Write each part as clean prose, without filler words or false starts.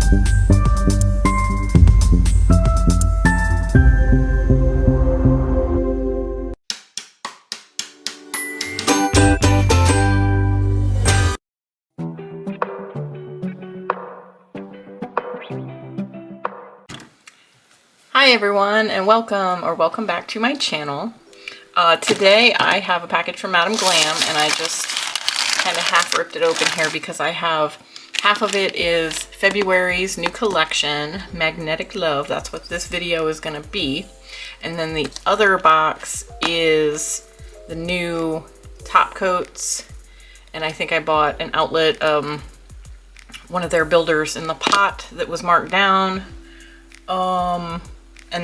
Hi everyone, and welcome back to my channel. Today I have a package from Madam Glam, and I just kind of half ripped it open here because I have half of it is February's new collection, Magnetic Love. That's what this video is going to be. And then the other box is the new top coats, and I think I bought an outlet, one of their builders in the pot that was marked down. And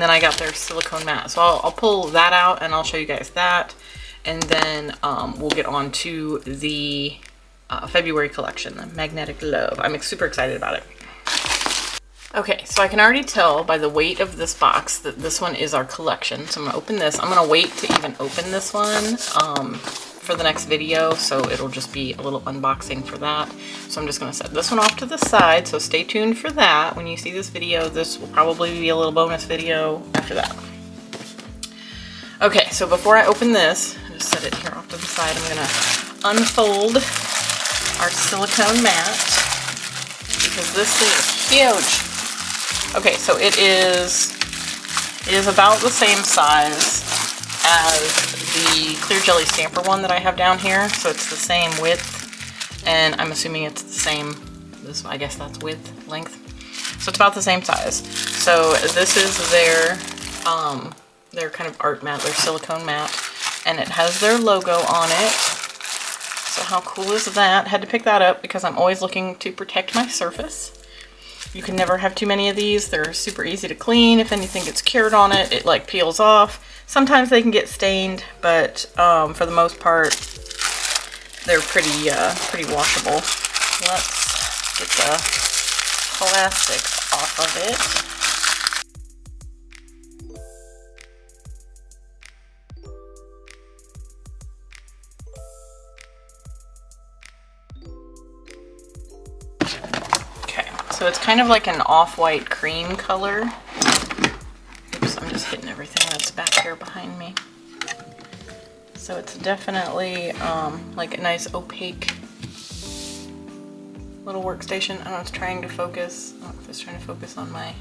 then I got their silicone mat. So I'll pull that out and I'll show you guys that. And then we'll get on to the February collection, the Magnetic Love. I'm super excited about it. Okay, so I can already tell by the weight of this box that this one is our collection. So I'm gonna open this. I'm gonna wait to even open this one for the next video, so it'll just be a little unboxing for that. So I'm just gonna set this one off to the side, so stay tuned for that. When you see this video, this will probably be a little bonus video after that. Okay, so before I open this, I'll just set it here off to the side. I'm gonna unfold our silicone mat because this thing is huge. Okay, so it is about the same size as the clear jelly stamper one that I have down here. So it's the same width, and I'm assuming it's the same, I guess that's width, length. So it's about the same size. So this is their kind of art mat, their silicone mat, and it has their logo on it. So how cool is that? Had to pick that up because I'm always looking to protect my surface. You can never have too many of these. They're super easy to clean. If anything gets cured on it, it like peels off. Sometimes they can get stained, but for the most part, they're pretty washable. Let's get the plastics off of it. So it's kind of like an off-white cream color. Oops, I'm just hitting everything that's back here behind me. So it's definitely like a nice opaque little workstation. I don't know if it's trying to focus. I don't know if it's trying to focus on my...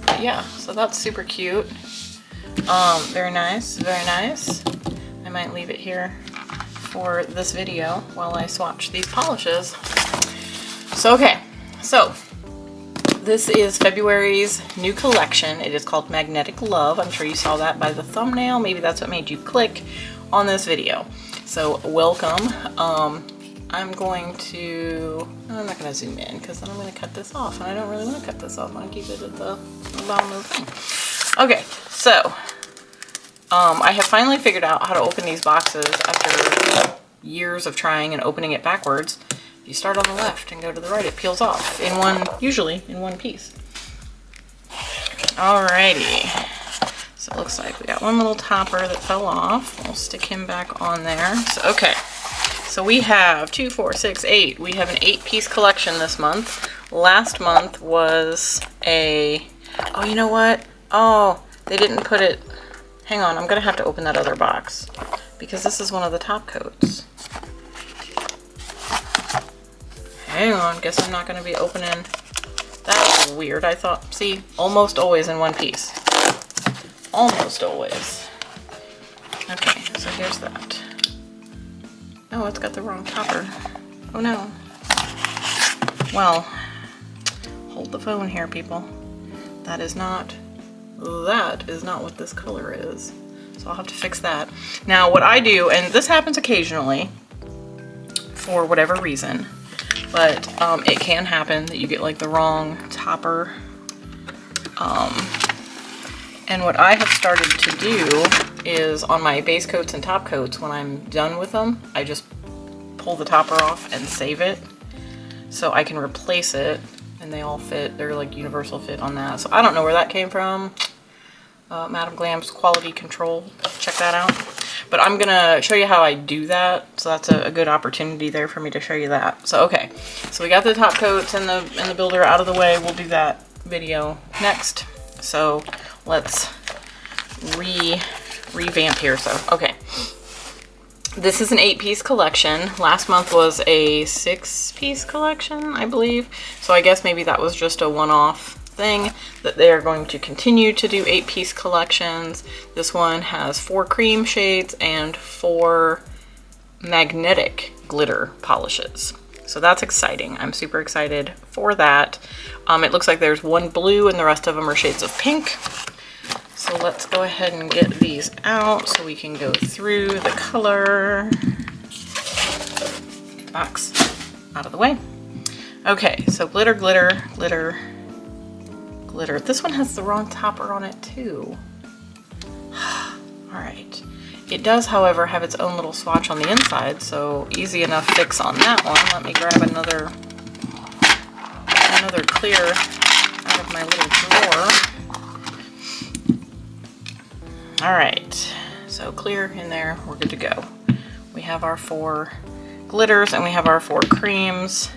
But yeah, so that's super cute. Very nice, very nice. I might leave it here for this video while I swatch these polishes. So, okay, so this is February's new collection. It is called Magnetic Love. I'm sure you saw that by the thumbnail. Maybe that's what made you click on this video. So welcome. I'm not going to zoom in because then I'm going to cut this off, and I don't really want to cut this off. I want to keep it at the bottom of the thing. Okay, so I have finally figured out how to open these boxes after years of trying and opening it backwards. You start on the left and go to the right, it peels off usually in one piece. Alrighty, so it looks like we got one little topper that fell off. We'll stick him back on there. So, okay, so we have 2, 4, 6, 8. We have an 8-piece collection this month. Last month was oh, you know what? Oh, they didn't put it, hang on, I'm gonna have to open that other box because this is one of the top coats. Hang on, guess I'm not going to be opening. That was weird. I thought, see, almost always in one piece. Almost always. Okay, so here's that. Oh, it's got the wrong topper. Oh no. Well, hold the phone here, people. That is not what this color is. So I'll have to fix that. Now, what I do, and this happens occasionally, for whatever reason, but it can happen that you get like the wrong topper. And what I have started to do is on my base coats and top coats, when I'm done with them, I just pull the topper off and save it so I can replace it, and they all fit. They're like universal fit on that. So I don't know where that came from. Madam Glam's quality control, check that out. but I'm gonna show you how I do that. So that's a good opportunity there for me to show you that. So okay, so we got the top coats and the builder out of the way. We'll do that video next. So let's revamp here. So okay, this is an 8-piece collection. Last month was a 6-piece collection, I believe. So I guess maybe that was just a one-off thing, that they are going to continue to do 8-piece collections. This one has 4 cream shades and 4 magnetic glitter polishes. So that's exciting. I'm super excited for that. It looks like there's 1 blue and the rest of them are shades of pink. So let's go ahead and get these out so we can go through the color. Box out of the way. Okay, so glitter, glitter, glitter, glitter. This one has the wrong topper on it too. All right. It does, however, have its own little swatch on the inside, so easy enough fix on that one. Let me grab another clear out of my little drawer. All right, so clear in there, we're good to go. We have our 4 glitters and we have our 4 creams.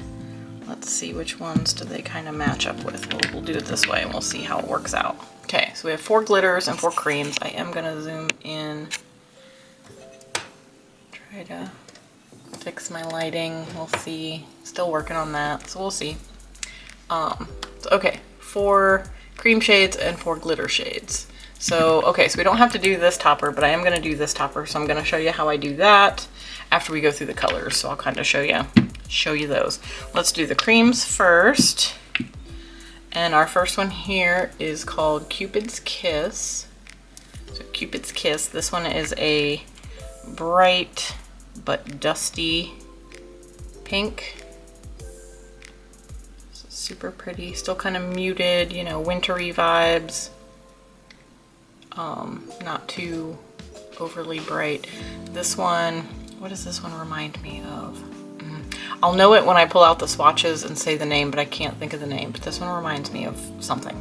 Let's see which ones do they kind of match up with. We'll do it this way and we'll see how it works out. Okay, so we have 4 glitters and 4 creams. I am gonna zoom in, try to fix my lighting. We'll see, still working on that, so we'll see. Okay, 4 cream shades and 4 glitter shades. So, okay, so we don't have to do this topper, but I am gonna do this topper, so I'm gonna show you how I do that after we go through the colors. So I'll kind of show you those. Let's do the creams first. And our first one here is called Cupid's Kiss. So Cupid's Kiss, this one is a bright but dusty pink. So super pretty, still kind of muted, you know, wintry vibes. Not too overly bright. This one, what does this one remind me of? I'll know it when I pull out the swatches and say the name, but I can't think of the name. But this one reminds me of something.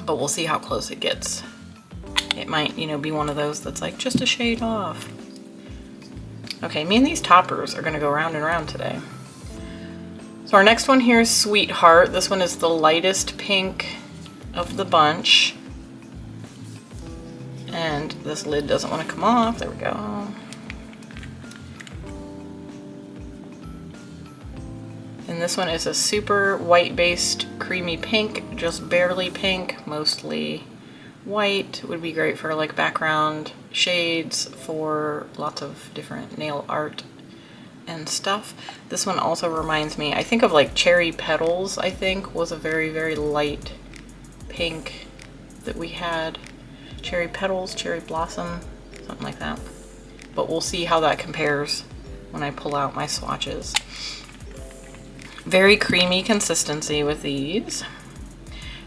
But we'll see how close it gets. It might, you know, be one of those that's like just a shade off. Okay, me and these toppers are gonna go round and round today. So our next one here is Sweetheart. This one is the lightest pink of the bunch. And this lid doesn't want to come off. There we go. And this one is a super white-based creamy pink, just barely pink, mostly white. Would be great for like background shades for lots of different nail art and stuff. This one also reminds me, I think of like Cherry Petals, I think, was a very, very light pink that we had. Cherry Petals, Cherry Blossom, something like that. But we'll see how that compares when I pull out my swatches. Very creamy consistency with these.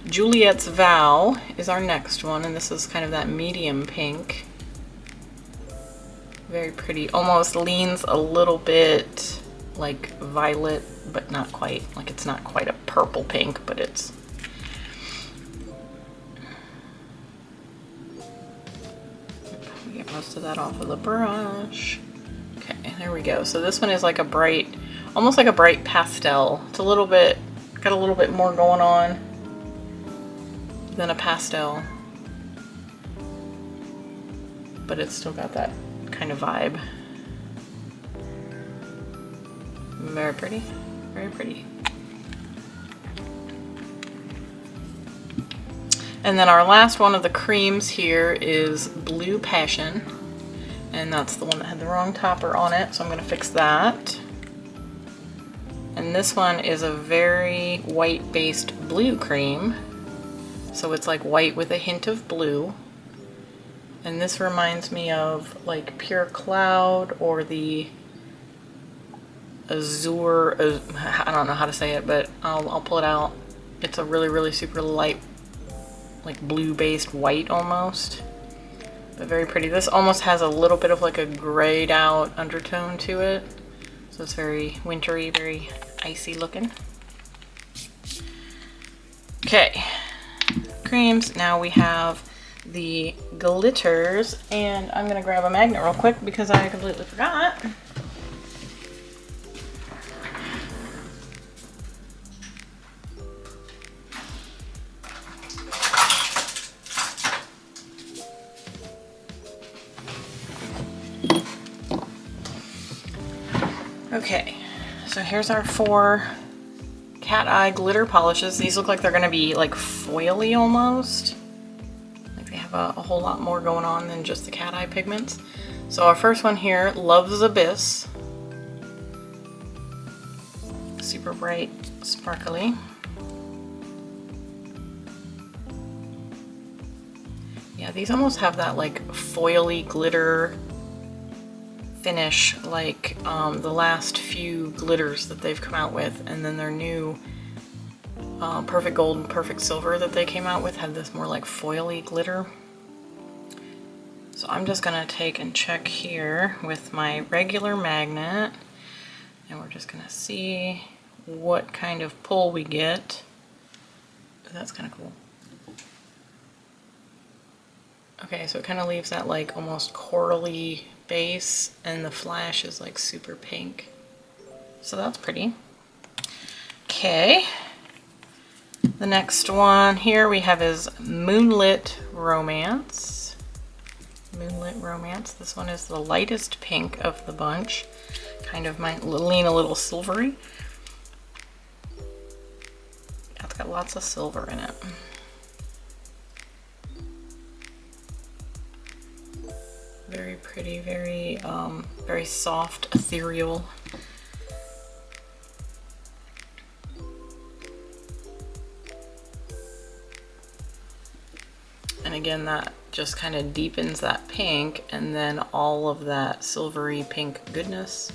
Juliet's Vow is our next one, and this is kind of that medium pink. Very pretty, almost leans a little bit like violet, but not quite. Like it's not quite a purple pink, but it's get most of that off with a brush. Okay, there we go. So this one is like a bright, almost like a bright pastel. It's a little bit, got a little bit more going on than a pastel, but it's still got that kind of vibe. Very pretty, very pretty. And then our last one of the creams here is Blue Passion, and that's the one that had the wrong topper on it, so I'm going to fix that. And this one is a very white-based blue cream, so it's like white with a hint of blue. And this reminds me of like Pure Cloud or the Azure, I don't know how to say it, but I'll pull it out. It's a really, really super light, like blue-based white almost, but very pretty. This almost has a little bit of like a grayed out undertone to it, so it's very wintry, very icy looking. Okay, creams. Now we have the glitters, and I'm gonna grab a magnet real quick because I completely forgot. Okay, so here's our 4 Cateye glitter polishes. These look like they're gonna be like foily almost. Like they have a whole lot more going on than just the Cateye pigments. So our first one here, Love's Abyss. Super bright, sparkly. Yeah, these almost have that like foily glitter finish, like the last few glitters that they've come out with, and then their new Perfect Gold and Perfect Silver that they came out with had this more like foily glitter. So I'm just gonna take and check here with my regular magnet, and we're just gonna see what kind of pull we get. That's kind of cool. Okay, so it kind of leaves that like almost corally base, and the flash is like super pink. So that's pretty. Okay. The next one here we have is Moonlit Romance. Moonlit Romance. This one is the lightest pink of the bunch. Kind of might lean a little silvery. It's got lots of silver in it. Very pretty, very soft, ethereal. And again, that just kind of deepens that pink, and then all of that silvery pink goodness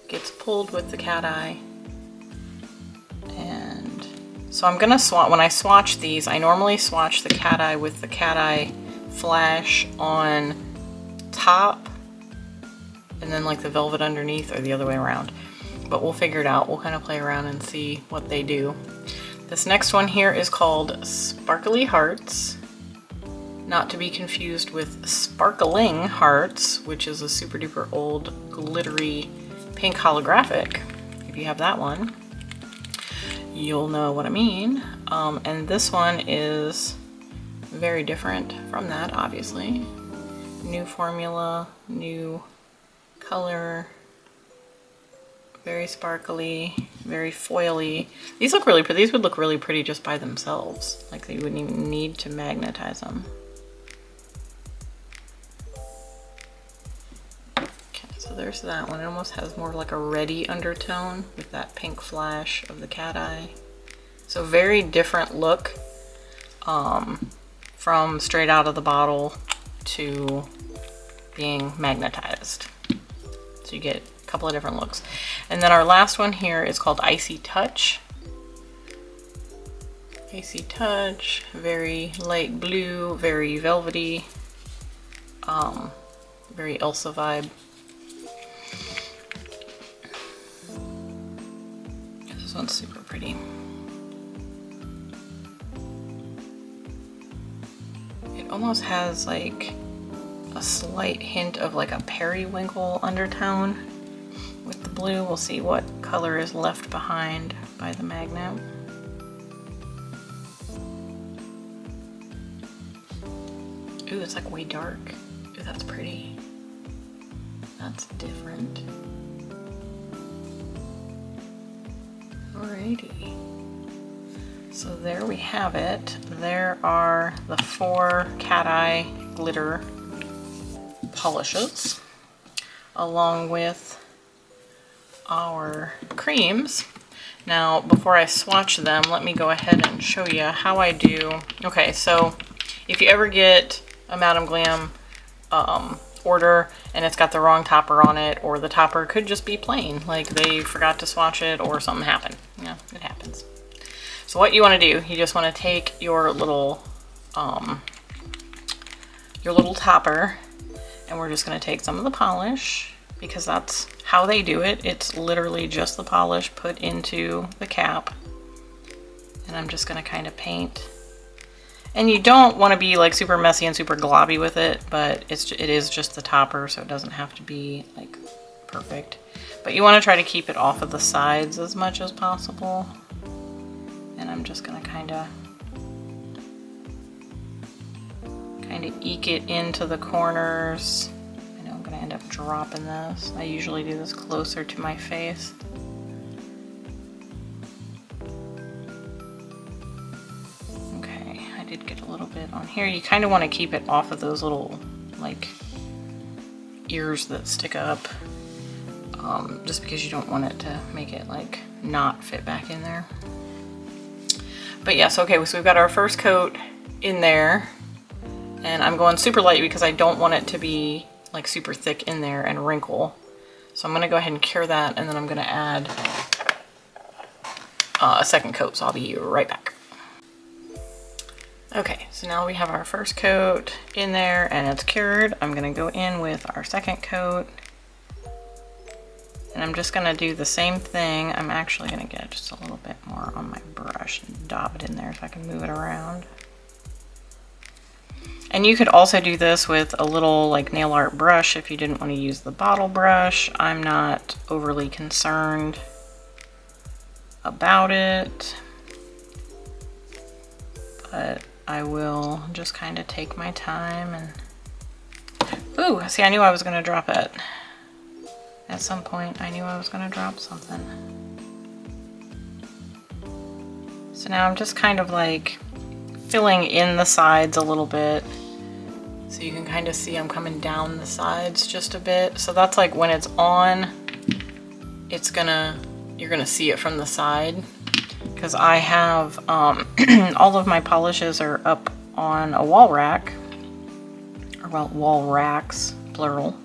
gets pulled with the Cateye. And so I'm gonna swatch, when I swatch these, I normally swatch the Cateye with the Cateye flash on top and then like the velvet underneath, or the other way around, but we'll figure it out. We'll kind of play around and see what they do. This next one here is called Sparkly Hearts, not to be confused with Sparkling Hearts, which is a super duper old glittery pink holographic. If you have that one, you'll know what I mean. And this one is very different from that, obviously. New formula, new color, very sparkly, very foily. These look really pretty. These would look really pretty just by themselves. Like you wouldn't even need to magnetize them. Okay, so there's that one. It almost has more like a reddy undertone with that pink flash of the Cateye. So very different look from straight out of the bottle to being magnetized. So you get a couple of different looks. And then our last one here is called Icy Touch. Icy Touch, very light blue, very velvety, very Elsa vibe. This one's super pretty. It almost has like a slight hint of like a periwinkle undertone with the blue. We'll see what color is left behind by the magnet. Ooh, it's like way dark. Ooh, that's pretty. That's different. Alrighty. So there we have it. There are the 4 Cateye glitter polishes, along with our creams. Now, before I swatch them, let me go ahead and show you how I do. Okay, so if you ever get a Madam Glam order and it's got the wrong topper on it, or the topper could just be plain, like they forgot to swatch it or something happened. Yeah, it happens. So what you want to do, you just want to take your little topper, and we're just going to take some of the polish, because that's how they do it. It's literally just the polish put into the cap. And I'm just going to kind of paint. And you don't want to be like super messy and super globby with it, but it is just the topper, so it doesn't have to be like perfect. But you want to try to keep it off of the sides as much as possible. And I'm just gonna kind of eke it into the corners. I know I'm gonna end up dropping this. I usually do this closer to my face. Get a little bit on here. You kind of want to keep it off of those little like ears that stick up, just because you don't want it to make it like not fit back in there. But yes, okay, so we've got our first coat in there, and I'm going super light because I don't want it to be like super thick in there and wrinkle. So I'm going to go ahead and cure that, and then I'm going to add a second coat, so I'll be right back. Okay, so now we have our first coat in there and it's cured. I'm gonna go in with our second coat, and I'm just gonna do the same thing. I'm actually gonna get just a little bit more on my brush and dab it in there so I can move it around. And you could also do this with a little like nail art brush if you didn't want to use the bottle brush. I'm not overly concerned about it, but I will just kind of take my time and... Ooh, see, I knew I was going to drop it. At some point, I knew I was going to drop something. So now I'm just kind of like filling in the sides a little bit. So you can kind of see I'm coming down the sides just a bit. So that's like when it's on, you're gonna see it from the side. Because I have all of my polishes are up on a wall rack, or well, wall racks, plural,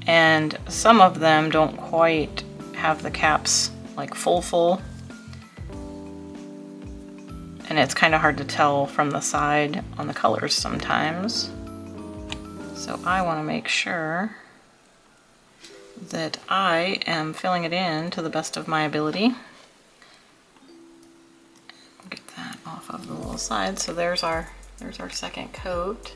and some of them don't quite have the caps like full, and it's kind of hard to tell from the side on the colors sometimes. So I want to make sure that I am filling it in to the best of my ability. Off of the little side. So there's our second coat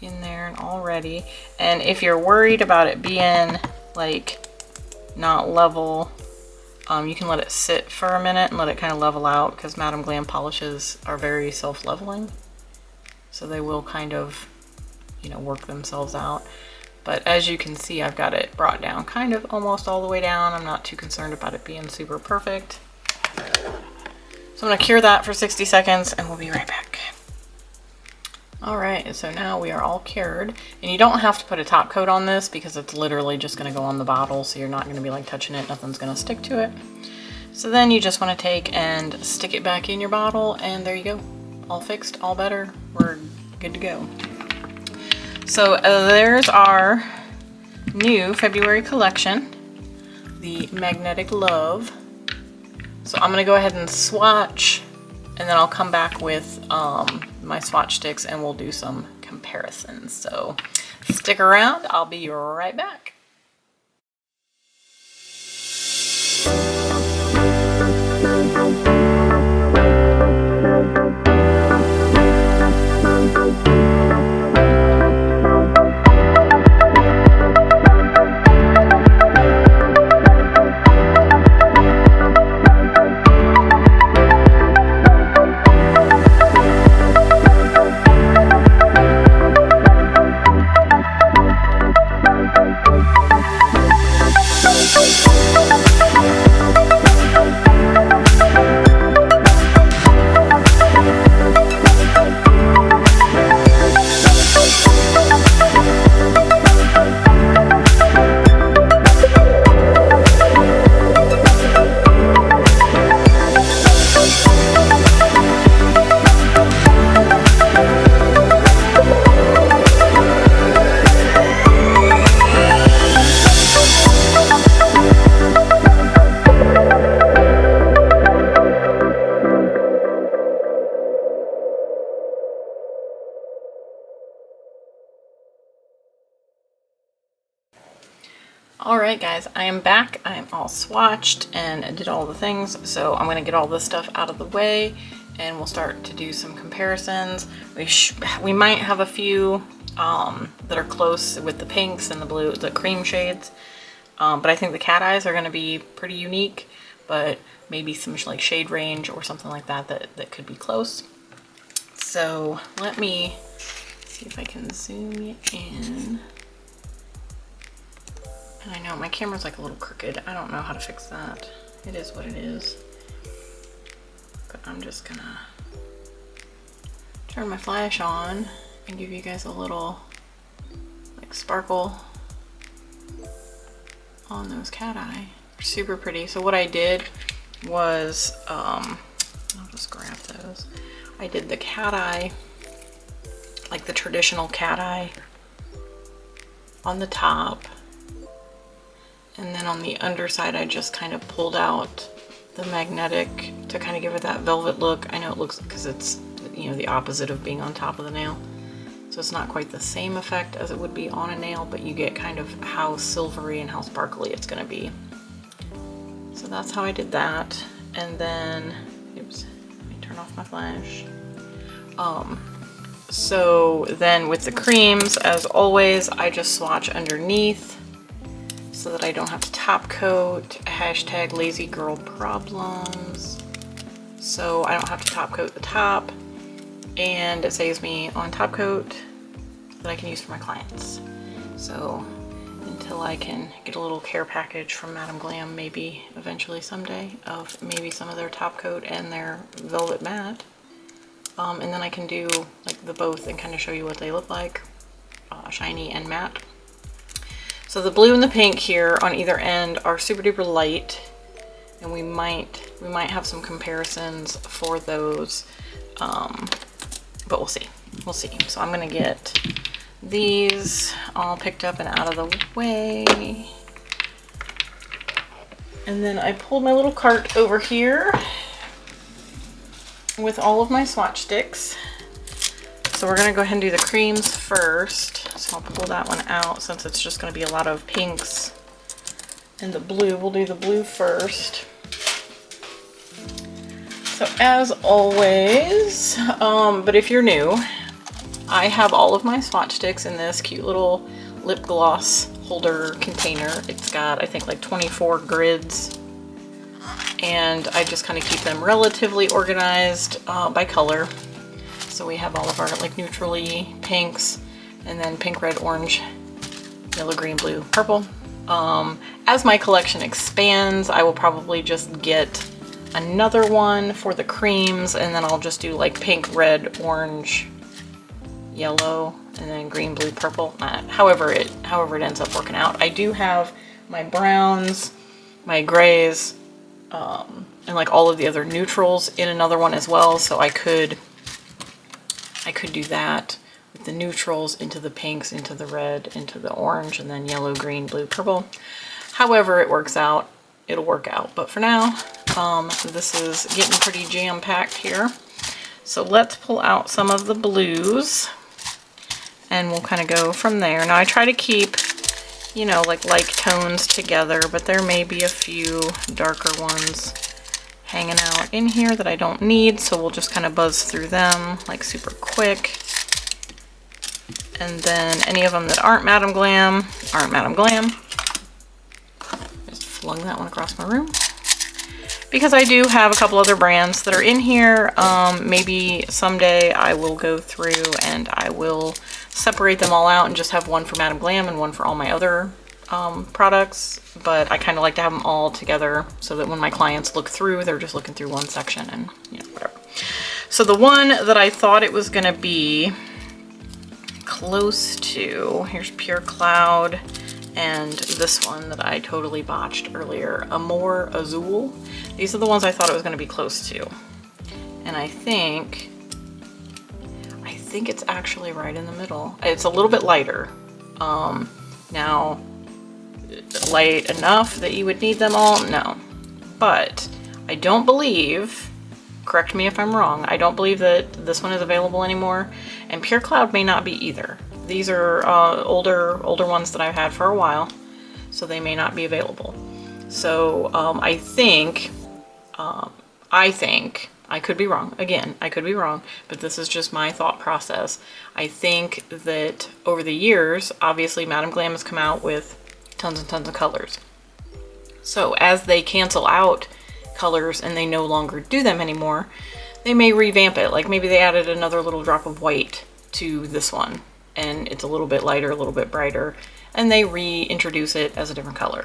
in there and all ready. And if you're worried about it being like not level, you can let it sit for a minute and let it kind of level out, because Madam Glam polishes are very self-leveling, so they will kind of, you know, work themselves out. But as you can see, I've got it brought down kind of almost all the way down. I'm not too concerned about it being super perfect. So I'm going to cure that for 60 seconds and we'll be right back. Alright, so now we are all cured. And you don't have to put a top coat on this because it's literally just going to go on the bottle, so you're not going to be like touching it, nothing's going to stick to it. So then you just want to take and stick it back in your bottle, and there you go. All fixed, all better, we're good to go. So there's our new February collection, the Magnetic Love. So I'm going to go ahead and swatch, and then I'll come back with my swatch sticks and we'll do some comparisons. So stick around, I'll be right back. Alright guys, I am back. I am all swatched and did all the things, so I'm going to get all this stuff out of the way and we'll start to do some comparisons. We might have a few that are close with the pinks and the blue, the cream shades, but I think the cat eyes are going to be pretty unique, but maybe some like shade range or something like that that could be close. So let me see if I can zoom you in. And I know my camera's like a little crooked. I don't know how to fix that. It is what it is. But I'm just gonna turn my flash on and give you guys a little like sparkle on those cat eye. Super pretty. So what I did was, I'll just grab those. I did the cat eye, like the traditional cat eye on the top. And then on the underside, I just kind of pulled out the magnetic to kind of give it that velvet look. I know it looks, because it's, you know, the opposite of being on top of the nail. So it's not quite the same effect as it would be on a nail, but you get kind of how silvery and how sparkly it's gonna be. So that's how I did that. And then, oops, let me turn off my flash. So then with the creams, as always, I just swatch underneath so that I don't have to top coat. Hashtag lazy girl problems. So I don't have to top coat the top, and it saves me on top coat that I can use for my clients. So until I can get a little care package from Madam Glam, maybe eventually someday, of maybe some of their top coat and their velvet matte. And then I can do like the both and kind of show you what they look like, shiny and matte. So the blue and the pink here on either end are super duper light, and we might have some comparisons for those, but we'll see. We'll see. So I'm gonna get these all picked up and out of the way. And then I pulled my little cart over here with all of my swatch sticks. So we're gonna go ahead and do the creams first. So I'll pull that one out since it's just gonna be a lot of pinks and the blue. We'll do the blue first. So as always, but if you're new, I have all of my swatch sticks in this cute little lip gloss holder container. It's got, I think, like 24 grids, and I just kind of keep them relatively organized by color. So we have all of our like neutrally pinks, and then pink, red, orange, yellow, green, blue, purple. As my collection expands, I will probably just get another one for the creams, and then I'll just do like pink, red, orange, yellow, and then green, blue, purple. However it ends up working out. I do have my browns, my grays, and like all of the other neutrals in another one as well. So I could do that with the neutrals into the pinks, into the red, into the orange, and then yellow, green, blue, purple. However it works out, it'll work out. But for now, this is getting pretty jam-packed here. So let's pull out some of the blues, and we'll kind of go from there. Now I try to keep, you know, like tones together, but there may be a few darker ones hanging out in here that I don't need, so we'll just kind of buzz through them like super quick. And then any of them that aren't Madam Glam, Just flung that one across my room. Because I do have a couple other brands that are in here. Maybe someday I will go through and I will separate them all out and just have one for Madam Glam and one for all my other products. But I kind of like to have them all together so that when my clients look through, they're just looking through one section and, you know, whatever. So the one that I thought it was going to be close to, here's Pure Cloud, and this one that I totally botched earlier, Amor Azul. These are the ones I thought it was going to be close to. And I think it's actually right in the middle. It's a little bit lighter. Now, light enough that you would need them all? No. But I don't believe, correct me if I'm wrong, I don't believe that this one is available anymore. And Pure Cloud may not be either. These are older ones that I've had for a while, so they may not be available. So I think I could be wrong. Again, I could be wrong, but this is just my thought process. I think that over the years, obviously Madam Glam has come out with tons and tons of colors. So as they cancel out colors and they no longer do them anymore, they may revamp it. Like maybe they added another little drop of white to this one and it's a little bit lighter, a little bit brighter, and they reintroduce it as a different color.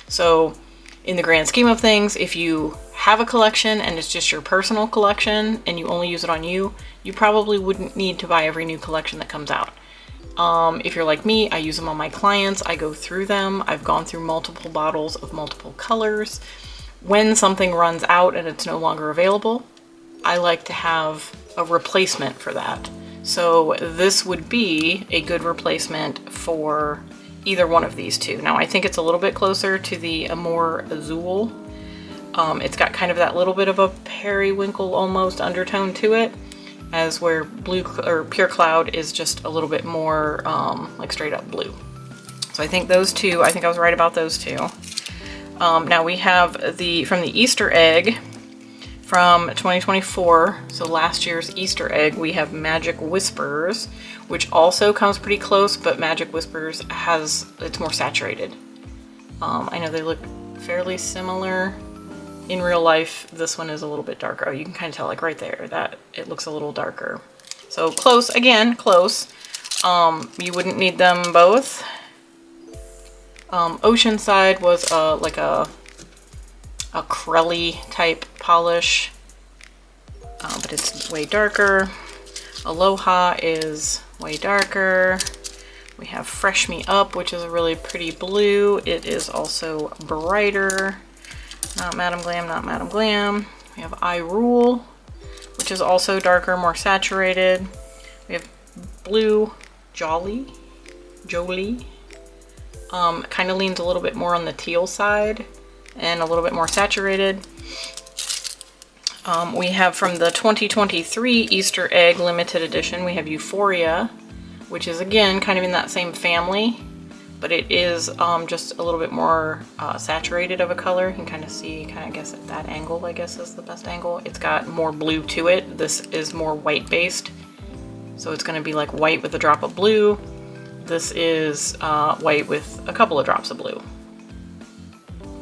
So in the grand scheme of things, if you have a collection and it's just your personal collection and you only use it on you, you probably wouldn't need to buy every new collection that comes out. If you're like me, I use them on my clients. I go through them. I've gone through multiple bottles of multiple colors. When something runs out and it's no longer available, I like to have a replacement for that. So this would be a good replacement for either one of these two. Now I think it's a little bit closer to the Amore Azul. It's got kind of that little bit of a periwinkle almost undertone to it, as where blue or Pure Cloud is just a little bit more like straight up blue. So I think those two, I think I was right about those two. Now we have from the Easter egg from 2024, so last year's Easter egg, we have Magic Whispers, which also comes pretty close, but Magic Whispers it's more saturated. I know they look fairly similar. In real life, this one is a little bit darker. Oh, you can kind of tell, like right there, that it looks a little darker. So close, again, close. You wouldn't need them both. Oceanside was like a Crelly type polish, but it's way darker. Aloha is way darker. We have Fresh Me Up, which is a really pretty blue. It is also brighter. Not Madam Glam, not Madam Glam. We have I Rule, which is also darker, more saturated. We have Blue Jolie. Kind of leans a little bit more on the teal side and a little bit more saturated. We have from the 2023 Easter Egg Limited Edition, we have Euphoria, which is again kind of in that same family, but it is just a little bit more saturated of a color. You can kind of see, I guess at that angle, I guess is the best angle. It's got more blue to it. This is more white based. So it's going to be like white with a drop of blue. This is white with a couple of drops of blue.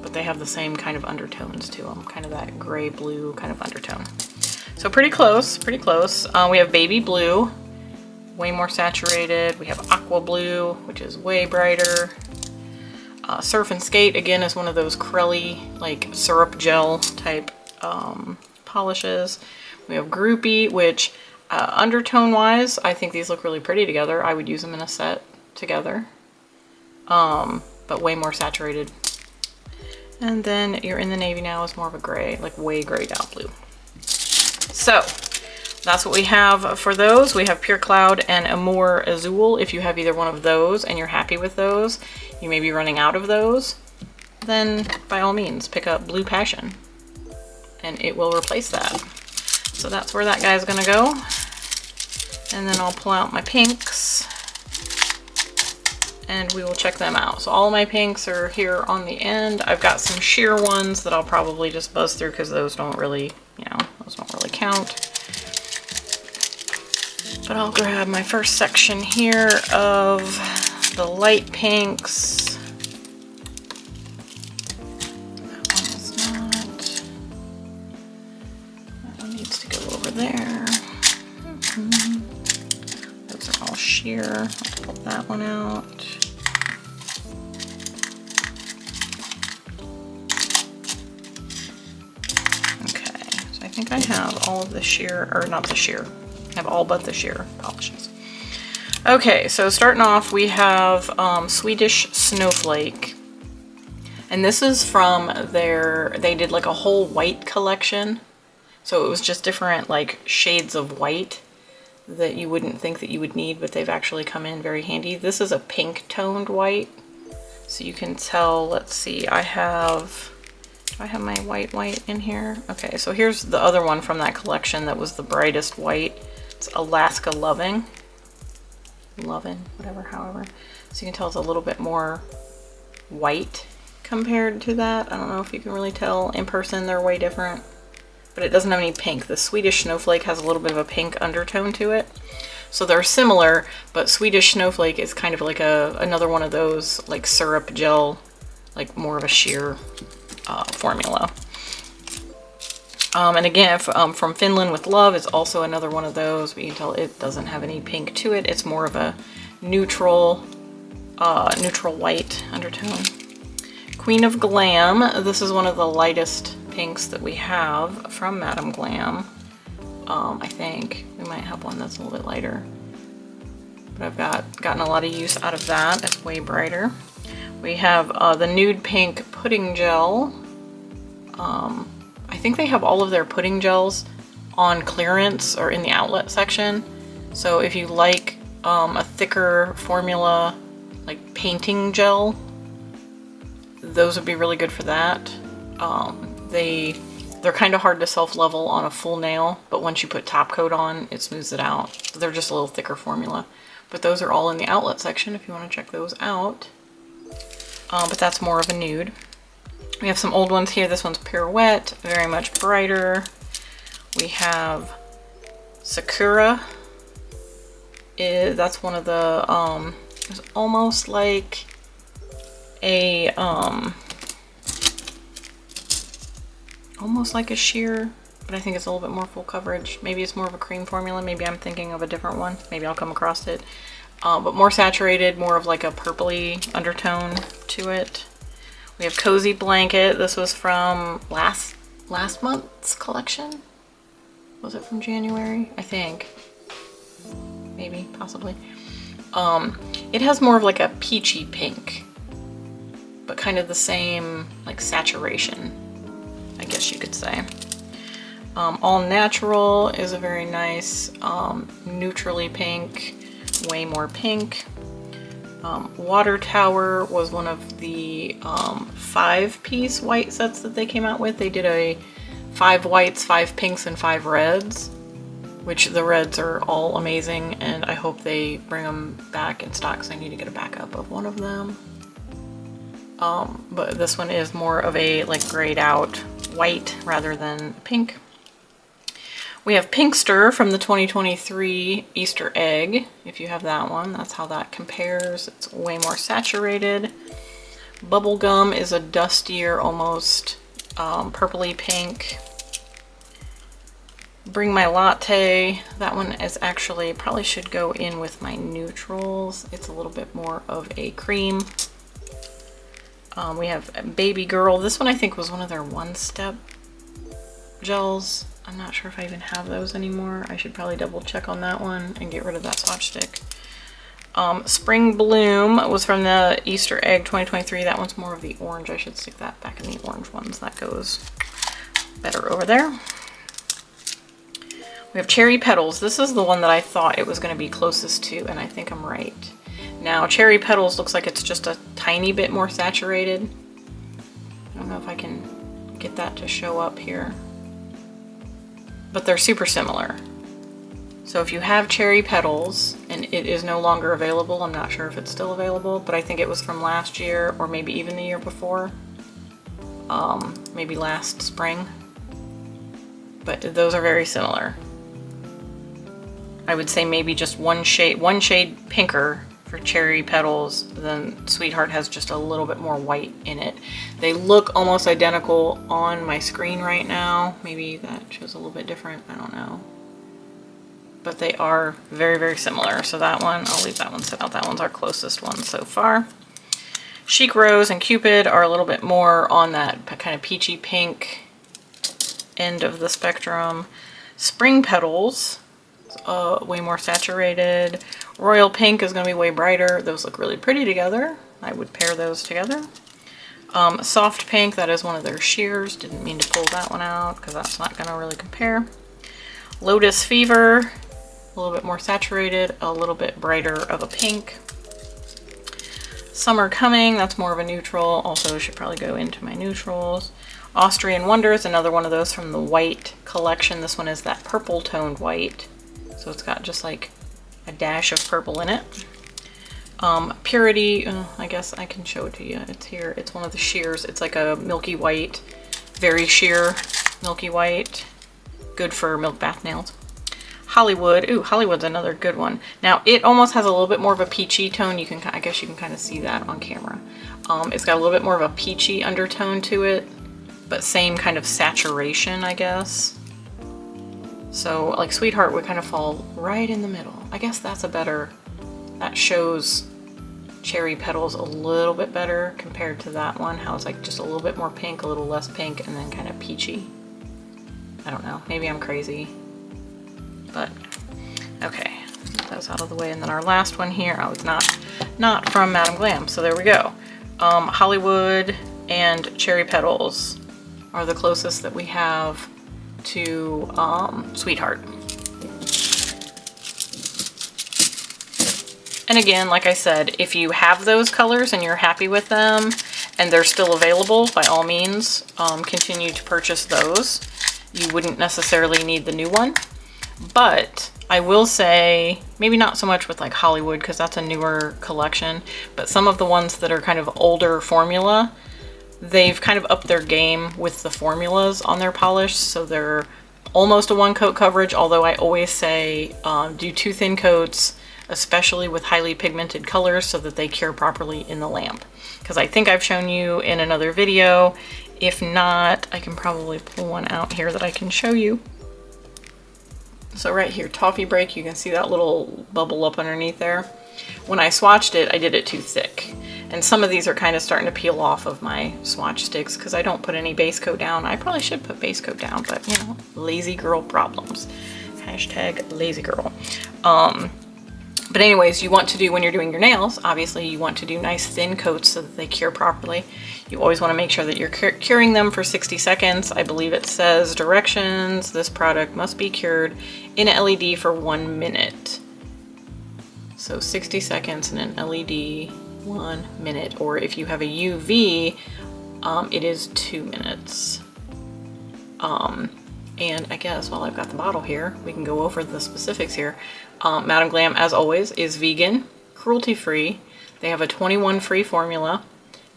But they have the same kind of undertones to them, kind of that gray blue kind of undertone. So pretty close, pretty close. We have Baby Blue, way more saturated. We have Aqua Blue, which is way brighter. Surf and Skate, again, is one of those Crelly, like syrup gel type polishes. We have Groupie, which undertone wise, I think these look really pretty together. I would use them in a set together, but way more saturated. And then You're in the Navy Now is more of a gray, like way grayed out blue. So that's what we have for those. We have Pure Cloud and Amore Azul. If you have either one of those and you're happy with those, you may be running out of those, then by all means pick up Blue Passion and it will replace that. So that's where that guy's gonna go. And then I'll pull out my pinks and we will check them out. So all of my pinks are here on the end. I've got some sheer ones that I'll probably just buzz through because those don't really, those don't really count. But I'll grab my first section here of the light pinks. That one is not. That one needs to go over there. Those are all sheer. I'll pull that one out. Okay, so I think I have all of the sheer, or not the sheer. I have all but the sheer polishes. Okay, so starting off we have Swedish Snowflake. And this is from they did like a whole white collection. So it was just different like shades of white that you wouldn't think that you would need, but they've actually come in very handy. This is a pink toned white. So you can tell, let's see, do I have my white in here? Okay, so here's the other one from that collection that was the brightest white. It's Alaska Lovin', whatever, however. So you can tell it's a little bit more white compared to that. I don't know if you can really tell in person, they're way different. but it doesn't have any pink. The Swedish Snowflake has a little bit of a pink undertone to it. So they're similar, but Swedish Snowflake is kind of like another one of those like syrup gel, like more of a sheer formula. And again, from Finland with Love is also another one of those, but you can tell it doesn't have any pink to it. It's more of a neutral white undertone. Queen of Glam. This is one of the lightest pinks that we have from Madame Glam. I think we might have one that's a little bit lighter, but I've gotten a lot of use out of that. It's way brighter. We have the Nude Pink Pudding Gel. I think they have all of their pudding gels on clearance or in the outlet section. So if you like a thicker formula, like painting gel, those would be really good for that. They're kind of hard to self-level on a full nail, but once you put top coat on, it smooths it out. They're just a little thicker formula. But those are all in the outlet section if you want to check those out. But that's more of a nude. We have some old ones here. This one's Pirouette, very much brighter. We have Sakura. That's one of the, it's almost like a, almost like a sheer, but I think it's a little bit more full coverage. Maybe it's more of a cream formula. Maybe I'm thinking of a different one. Maybe I'll come across it. But more saturated, more of like a purpley undertone to it. We have Cozy Blanket. This was from last month's collection. Was it from January? I think. Maybe, possibly. It has more of like a peachy pink, but kind of the same like saturation, I guess you could say. All Natural is a very nice neutrally pink, way more pink. Water Tower was one of the 5-piece white sets that they came out with. They did a 5 whites, 5 pinks, and 5 reds, which the reds are all amazing, and I hope they bring them back in stock because I need to get a backup of one of them. But this one is more of a like grayed out white rather than pink. We have Pinkster from the 2023 Easter Egg. If you have that one, that's how that compares. It's way more saturated. Bubblegum is a dustier, almost purpley pink. Bring My Latte. That one is actually, probably should go in with my neutrals. It's a little bit more of a cream. We have Baby Girl. This one I think was one of their one-step gels. I'm not sure if I even have those anymore. I should probably double check on that one and get rid of that swatch stick. Spring Bloom was from the Easter Egg 2023. That one's more of the orange. I should stick that back in the orange ones. That goes better over there. We have Cherry Petals. This is the one that I thought it was going to be closest to, and I think I'm right. Now, Cherry Petals looks like it's just a tiny bit more saturated. I don't know if I can get that to show up here. But they're super similar. So if you have Cherry Petals and it is no longer available, I'm not sure if it's still available, but I think it was from last year or maybe even the year before. Maybe last spring. But those are very similar. I would say maybe just one shade pinker for Cherry Petals, then Sweetheart has just a little bit more white in it. They look almost identical on my screen right now. Maybe that shows a little bit different, I don't know. But they are very, very similar. So that one, I'll leave that one sit out. That one's our closest one so far. Chic Rose and Cupid are a little bit more on that kind of peachy pink end of the spectrum. Spring Petals, way more saturated. Royal Pink is going to be way brighter. Those look really pretty together. I would pair those together. Soft Pink, that is one of their sheers. Didn't mean to pull that one out because that's not going to really compare. Lotus Fever, a little bit more saturated, a little bit brighter of a pink. Summer Coming, that's more of a neutral. Also should probably go into my neutrals. Austrian Wonders, another one of those from the white collection. This one is that purple toned white. So it's got just like a dash of purple in it. Purity, I guess I can show it to you. It's here. It's one of the sheers. It's like a milky white, very sheer milky white. good for milk bath nails. Hollywood, ooh, Hollywood's another good one. Now it almost has a little bit more of a peachy tone. You can, I guess you can kind of see that on camera. It's got a little bit more of a peachy undertone to it, but same kind of saturation, I guess. So like Sweetheart would kind of fall right in the middle. I guess that's a better, that shows Cherry Petals a little bit better compared to that one, how it's like just a little bit more pink, a little less pink, and then kind of peachy. I don't know, maybe I'm crazy, but okay, that was out of the way. And then our last one here, oh, it's not from Madam Glam, so there we go. Hollywood and Cherry Petals are the closest that we have to Sweetheart. And again, like I said, if you have those colors and you're happy with them and they're still available, by all means, continue to purchase those. You wouldn't necessarily need the new one. But I will say, maybe not so much with like Hollywood because that's a newer collection, but some of the ones that are kind of older formula, they've kind of upped their game with the formulas on their polish. So they're almost a one coat coverage, although I always say do 2 thin coats, especially with highly pigmented colors, so that they cure properly in the lamp. Because I think I've shown you in another video. If not, I can probably pull one out here that I can show you. So right here, Toffee Break, you can see that little bubble up underneath there. When I swatched it, I did it too thick. And some of these are kind of starting to peel off of my swatch sticks because I don't put any base coat down. I probably should put base coat down, but you know, lazy girl problems. Hashtag lazy girl. But anyways, you want to do, when you're doing your nails, obviously you want to do nice thin coats so that they cure properly. You always want to make sure that you're curing them for 60 seconds. I believe it says directions, this product must be cured in an LED for 1 minute. So 60 seconds in an LED, 1 minute. Or if you have a UV, it is 2 minutes. And I guess while I've got the bottle here, we can go over the specifics here. Madam Glam, as always, is vegan, cruelty-free. They have a 21 free formula,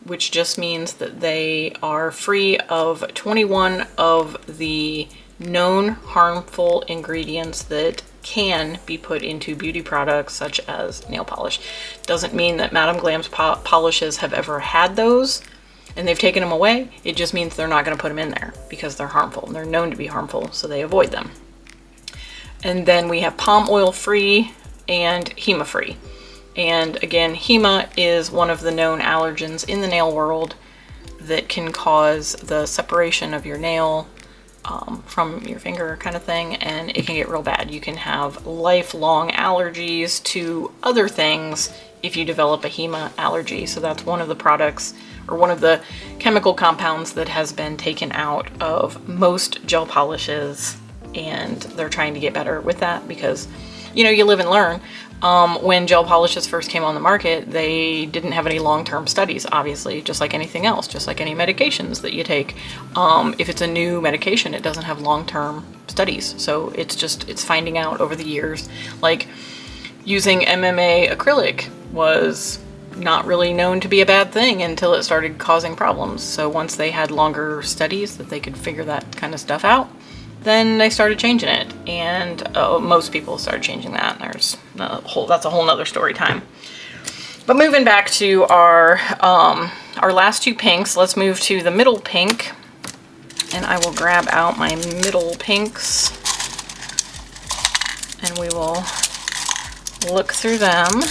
which just means that they are free of 21 of the known harmful ingredients that can be put into beauty products such as nail polish. Doesn't mean that Madam Glam's polishes have ever had those and they've taken them away. It just means they're not going to put them in there because they're harmful. They're known to be harmful, so they avoid them. And then we have palm oil free and HEMA free. And again, HEMA is one of the known allergens in the nail world that can cause the separation of your nail from your finger kind of thing, and it can get real bad. You can have lifelong allergies to other things if you develop a HEMA allergy. So that's one of the products, or one of the chemical compounds that has been taken out of most gel polishes, and they're trying to get better with that because, you know, you live and learn. When gel polishes first came on the market, they didn't have any long-term studies, obviously, just like anything else, just like any medications that you take. If it's a new medication, it doesn't have long-term studies. So it's finding out over the years. Like using MMA acrylic was not really known to be a bad thing until it started causing problems. So once they had longer studies that they could figure that kind of stuff out, then they started changing it, and most people started changing that. That's a whole nother story time. But moving back to our last 2 pinks, let's move to the middle pink, and I will grab out my middle pinks, and we will look through them.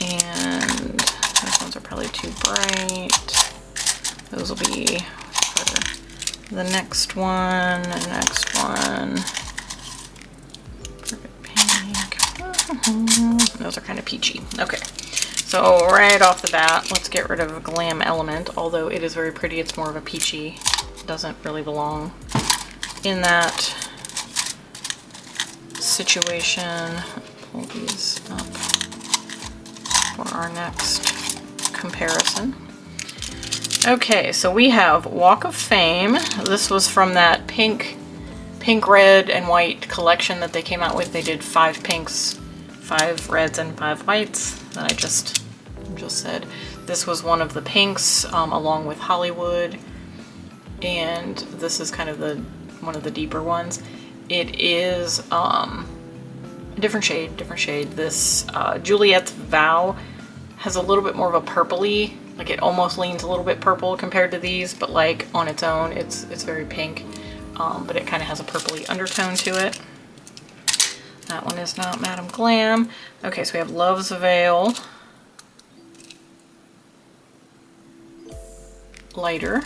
And those ones are probably too bright. Those will be for the next one, the next one. Perfect pink. Those are kind of peachy. Okay, so right off the bat, let's get rid of Glam Element. Although it is very pretty, it's more of a peachy. It doesn't really belong in that situation. Pull these up for our next comparison. Okay, so we have Walk of Fame. This was from that pink, red, and white collection that they came out with. They did 5 pinks, 5 reds, and 5 whites that I just said. This was one of the pinks, along with Hollywood and this is kind of one of the deeper ones. It is a different shade, This Juliet's Vow has a little bit more of a purpley, like it almost leans a little bit purple compared to these, but like on its own, it's very pink, but it kind of has a purpley undertone to it. That one is not Madame Glam. Okay, so we have Love's Veil, lighter.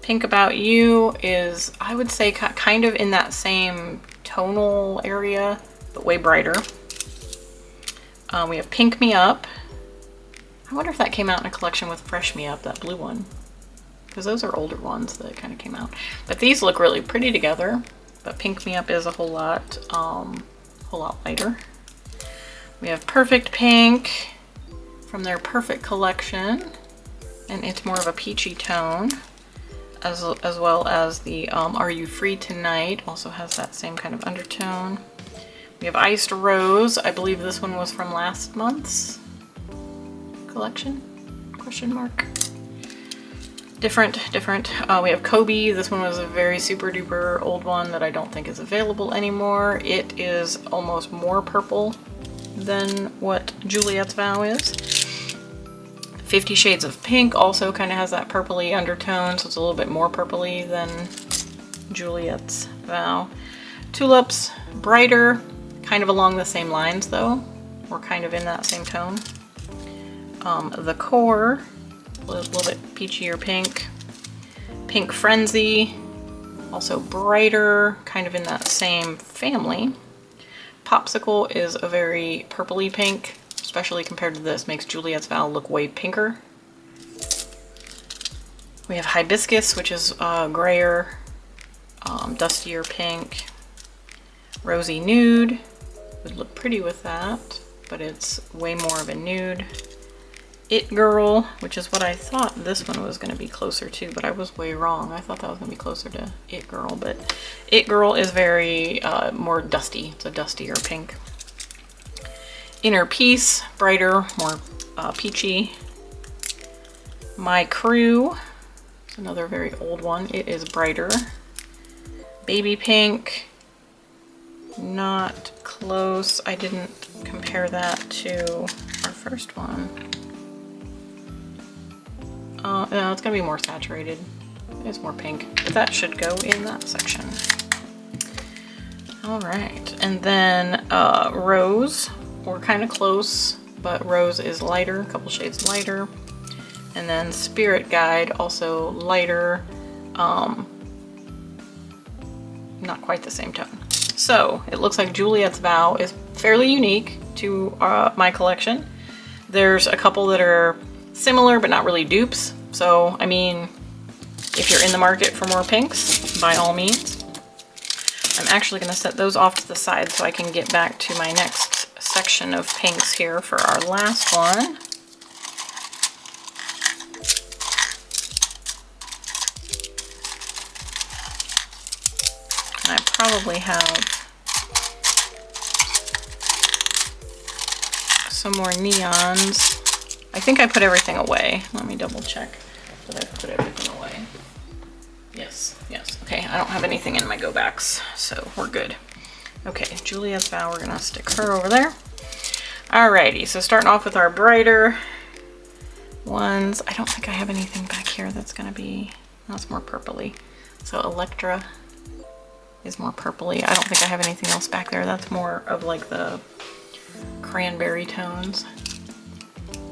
Pink About You is, I would say, kind of in that same tonal area, but way brighter. We have Pink Me Up. I wonder if that came out in a collection with Fresh Me Up, that blue one, because those are older ones that kind of came out. But these look really pretty together. But Pink Me Up is a whole lot lighter. We have Perfect Pink from their Perfect collection, and it's more of a peachy tone, as well as the Are You Free Tonight also has that same kind of undertone. We have Iced Rose. I believe this one was from last month's collection, question mark. Different. We have Kobe. This one was a very super duper old one that I don't think is available anymore. It is almost more purple than what Juliet's Vow is. 50 Shades of Pink also kind of has that purpley undertone, so it's a little bit more purpley than Juliet's Vow. Tulips, brighter, kind of along the same lines though. We're kind of in that same tone. The Core, a little bit peachier pink. Pink Frenzy, also brighter, kind of in that same family. Popsicle is a very purpley pink, especially compared to this, makes Juliet's Vow look way pinker. We have Hibiscus, which is grayer, dustier pink. Rosy Nude would look pretty with that, but it's way more of a nude. It Girl, which is what I thought this one was going to be closer to, but I was way wrong. I thought that was going to be closer to It Girl, but It Girl is very more dusty. It's a dustier pink. Inner Peace, brighter, more peachy. My Crew, it's another very old one. It is brighter. Baby Pink, not close. I didn't compare that to our first one. No, it's gonna be more saturated. It's more pink, but that should go in that section. All right, and then Rose, we're kind of close, but Rose is lighter, a couple shades lighter. And then Spirit Guide, also lighter, not quite the same tone. So it looks like Juliet's Vow is fairly unique to my collection. There's a couple that are similar but not really dupes. So, I mean, if you're in the market for more pinks, by all means. I'm actually going to set those off to the side so I can get back to my next section of pinks here for our last one. And I probably have some more neons. I think I put everything away. Let me double check that I put everything away. Yes. Okay, I don't have anything in my go backs, so we're good. Okay, Juliet's Vow, we're gonna stick her over there. Alrighty, so starting off with our brighter ones. I don't think I have anything back here that's gonna be, that's more purpley. So Electra is more purpley. I don't think I have anything else back there. That's more of like the cranberry tones.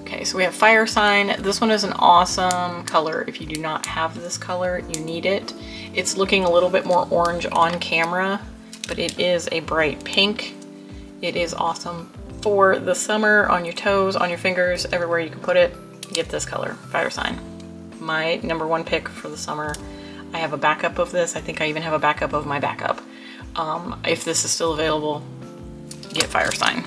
Okay, so we have Fire Sign. This one is an awesome color. If you do not have this color, you need it. It's looking a little bit more orange on camera, but it is a bright pink. It is awesome for the summer, on your toes, on your fingers, everywhere you can put it. Get this color, Fire Sign. My #1 pick for the summer. I have a backup of this. I think I even have a backup of my backup. If this is still available, get Fire Sign.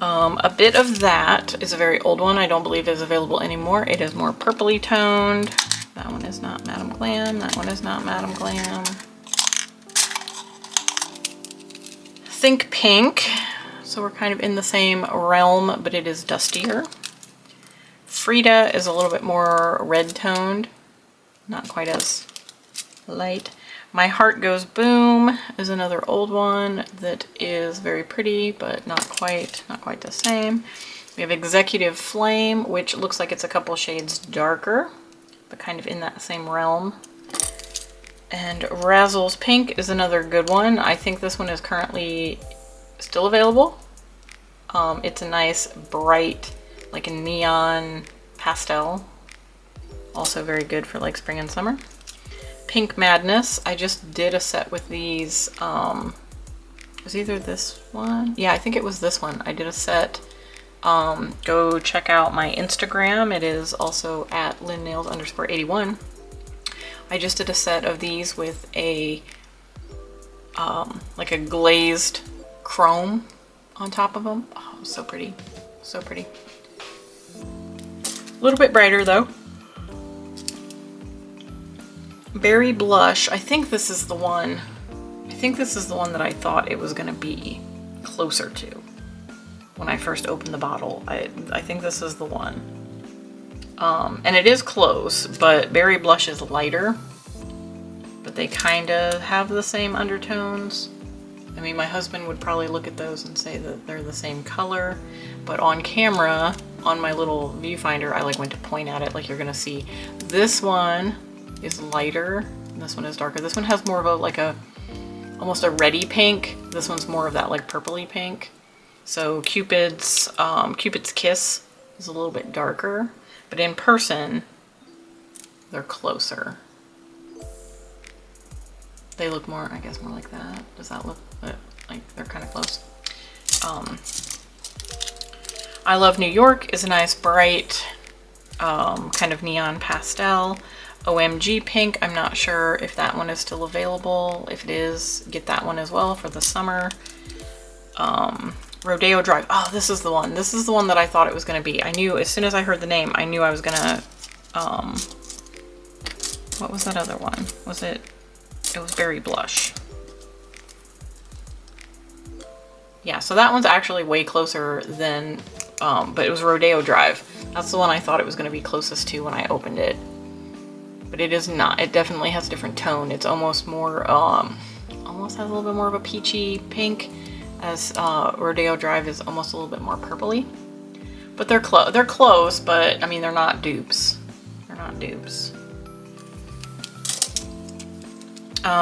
A bit of that is a very old one. I don't believe is available anymore. It is more purpley toned. That one is not Madame Glam. That one is not Madame Glam. Think Pink. So we're kind of in the same realm, but it is dustier. Frida is a little bit more red toned. not quite as light. My Heart Goes Boom is another old one that is very pretty, but not quite the same. We have Executive Flame, which looks like it's a couple shades darker, but kind of in that same realm. And Razzles Pink is another good one. I think this one is currently still available. It's a nice bright, like a neon pastel. Also very good for like spring and summer. Pink Madness. I just did a set with these. It was either this one. Yeah, I think it was this one. I did a set. Go check out my Instagram. It is also at linnails_81. I just did a set of these with a like a glazed chrome on top of them. Oh, so pretty, so pretty. A little bit brighter though. Berry Blush. I think this is the one. I think this is the one that I thought it was going to be closer to when I first opened the bottle. I think this is the one. And it is close, but Berry Blush is lighter, but they kind of have the same undertones. I mean, my husband would probably look at those and say that they're the same color, but on camera, on my little viewfinder, I like went to point at it like you're gonna see. This one is lighter, and this one is darker. This one has more of a, like a, almost a reddy pink. This one's more of that like purpley pink. So Cupid's Kiss is a little bit darker, but in person, they're closer. They look more, I guess, more like that. Does that look like they're kind of close? I Love New York is a nice bright kind of neon pastel. OMG Pink, I'm not sure if that one is still available. If it is, get that one as well for the summer. Rodeo Drive. Oh, this is the one. This is the one that I thought it was going to be. I knew as soon as I heard the name, I knew I was going to, what was that other one? Was it? It was Berry Blush. Yeah, so that one's actually way closer than, but it was Rodeo Drive. That's the one I thought it was going to be closest to when I opened it. But it is not. It definitely has a different tone. It's almost more, almost has a little bit more of a peachy pink, as Rodeo Drive is almost a little bit more purpley. But they're close, but I mean, they're not dupes. They're not dupes.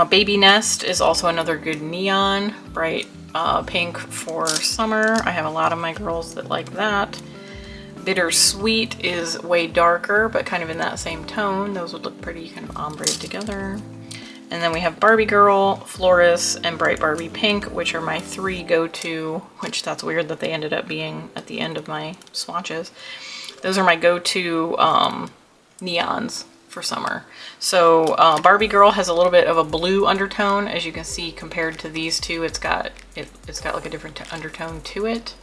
Baby Nest is also another good neon, bright pink for summer. I have a lot of my girls that like that. Bittersweet is way darker, but kind of in that same tone. Those would look pretty kind of ombre together. And then we have Barbie Girl, Florist, and Bright Barbie Pink, which are my three go-to, which that's weird that they ended up being at the end of my swatches. Those are my go-to neons for summer. So Barbie Girl has a little bit of a blue undertone, as you can see compared to these two. It's got like a different undertone to it.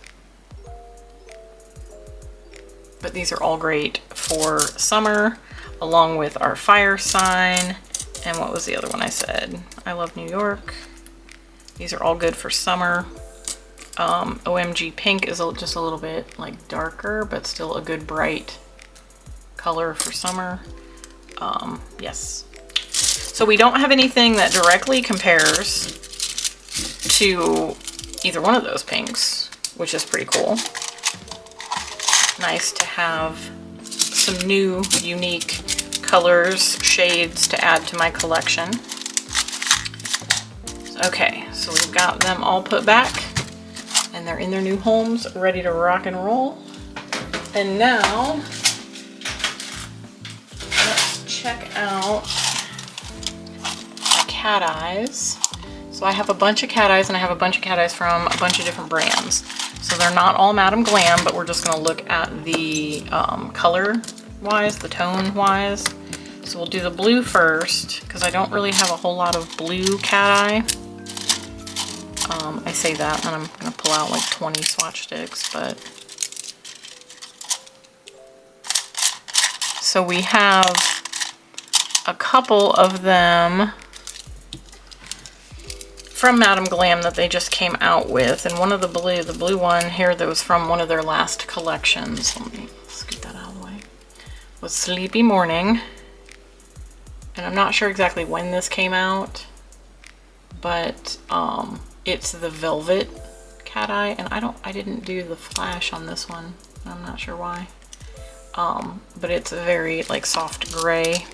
But these are all great for summer, along with our fire sign. And what was the other one I said? I Love New York. These are all good for summer. OMG Pink is just a little bit like darker, but still a good bright color for summer. Yes. So we don't have anything that directly compares to either one of those pinks, which is pretty cool. Nice to have some new, unique colors, shades to add to my collection. Okay, so we've got them all put back and they're in their new homes, ready to rock and roll. And now, let's check out my cat eyes. So I have a bunch of cat eyes, and I have a bunch of cat eyes from a bunch of different brands. So they're not all Madame Glam, but we're just gonna look at the color-wise, the tone-wise. So we'll do the blue first, because I don't really have a whole lot of blue cat eye. I say that, and I'm gonna pull out like 20 swatch sticks, but. So we have a couple of them from Madame Glam that they just came out with, and one of the blue one here that was from one of their last collections. Let me scoot that out of the way. Was Sleepy Morning. and I'm not sure exactly when this came out, but it's the Velvet Cateye, and I didn't do the flash on this one. I'm not sure why. But it's a very like soft gray.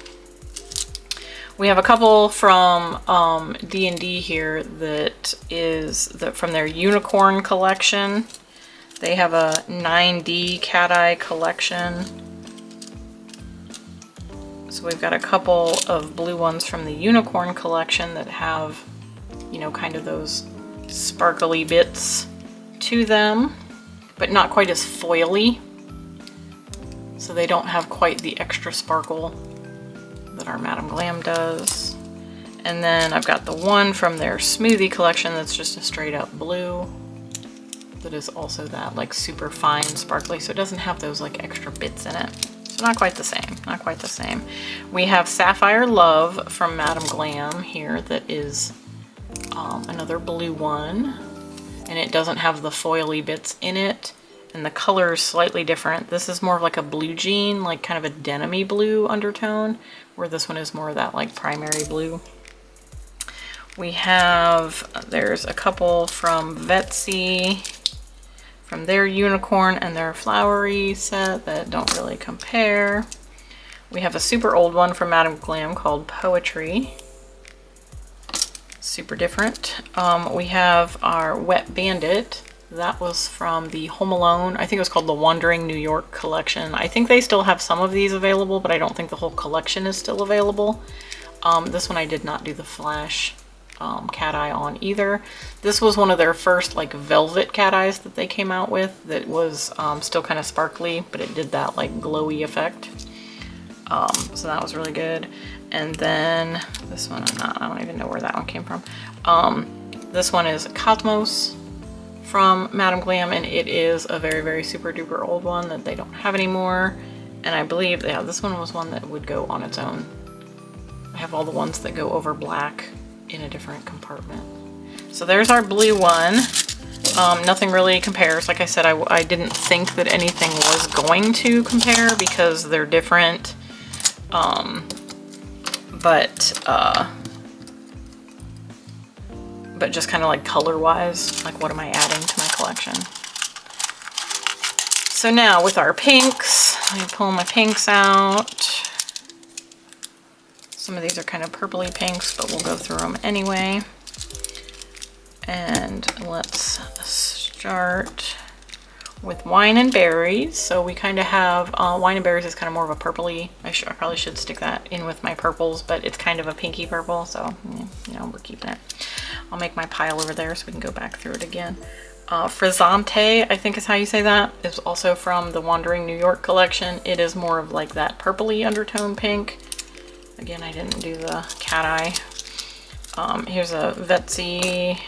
We have a couple from D&D here that is from their Unicorn collection. They have a 9D Cateye collection. So we've got a couple of blue ones from the Unicorn collection that have, you know, kind of those sparkly bits to them, but not quite as foily. So they don't have quite the extra sparkle that our Madame Glam does. And then I've got the one from their Smoothie collection that's just a straight up blue. That is also that like super fine sparkly, so it doesn't have those like extra bits in it. So not quite the same, not quite the same. We have Sapphire Love from Madame Glam here that is another blue one. And it doesn't have the foily bits in it. And the color is slightly different. This is more of like a blue jean, like kind of a denim-y blue undertone, where this one is more of that like primary blue. We have, there's a couple from Vetsy, from their Unicorn and their Flowery set that don't really compare. We have a super old one from Madame Glam called Poetry. Super different. We have our Wet Bandit. That was from the Home Alone, I think it was called the Wandering New York collection. I think they still have some of these available, but I don't think the whole collection is still available. This one I did not do the flash Cateye on either. This was one of their first like velvet cat eyes that they came out with that was still kind of sparkly, but it did that like glowy effect. So that was really good. And then this one, I don't even know where that one came from. This one is Cosmos from Madame Glam, and it is a very, very super duper old one that they don't have anymore. And I believe, yeah, this one was one that would go on its own. I have all the ones that go over black in a different compartment. So there's our blue one. Nothing really compares. Like I said, I didn't think that anything was going to compare because they're different. But just kind of like color-wise, like what am I adding to my collection? So now with our pinks, let me pull my pinks out. Some of these are kind of purpley pinks, but we'll go through them anyway. And let's start with Wine and Berries. So we kind of have, Wine and Berries is kind of more of a purpley. I probably should stick that in with my purples, but it's kind of a pinky purple, so you know, we're keeping it. I'll make my pile over there so we can go back through it again. Frizzante, I think is how you say that, is also from the Wandering New York collection. It is more of like that purpley undertone pink. Again, I didn't do the cat eye. Here's a Vetsy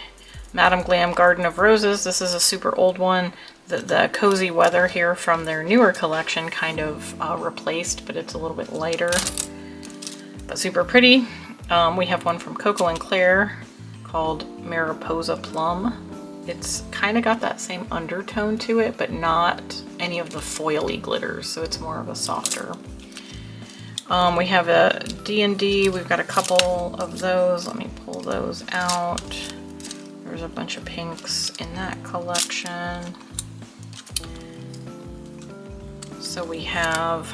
Madame Glam Garden of Roses. This is a super old one. The Cozy Weather here from their newer collection kind of replaced, but it's a little bit lighter, but super pretty. We have one from Coco and Claire called Mariposa Plum. It's kind of got that same undertone to it, but not any of the foily glitters, so it's more of a softer. We have a D&D. We've got a couple of those. Let me pull those out. There's a bunch of pinks in that collection. So we have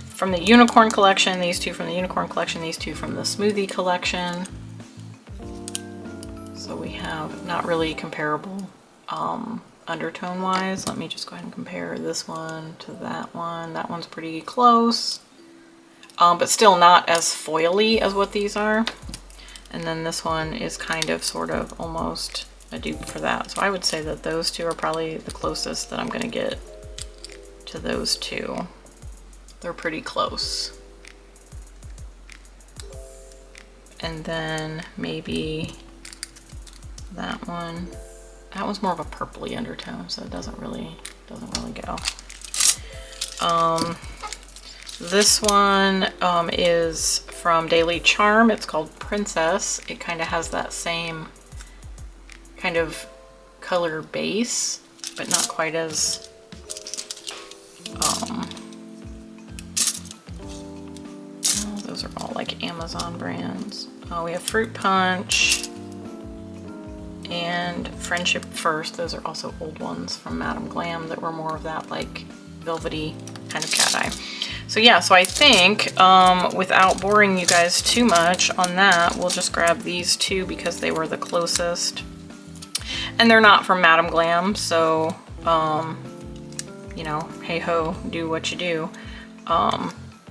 from the Unicorn collection, these two from the Unicorn collection, these two from the Smoothie collection. So we have not really comparable undertone wise. Let me just go ahead and compare this one to that one. That one's pretty close, but still not as foily as what these are. And then this one is kind of sort of almost a dupe for that. So I would say that those two are probably the closest that I'm gonna get to those two. They're pretty close. And then maybe that one. That one's more of a purpley undertone, so it doesn't really go. This one is from Daily Charm. It's called Princess. It kind of has that same kind of color base, but not quite as those are all like Amazon brands. We have Fruit Punch and Friendship First. Those are also old ones from Madame Glam that were more of that like velvety kind of cat eye. So yeah, so I think without boring you guys too much on that, we'll just grab these two because they were the closest. And they're not from Madame Glam, so you know, hey ho, do what you do.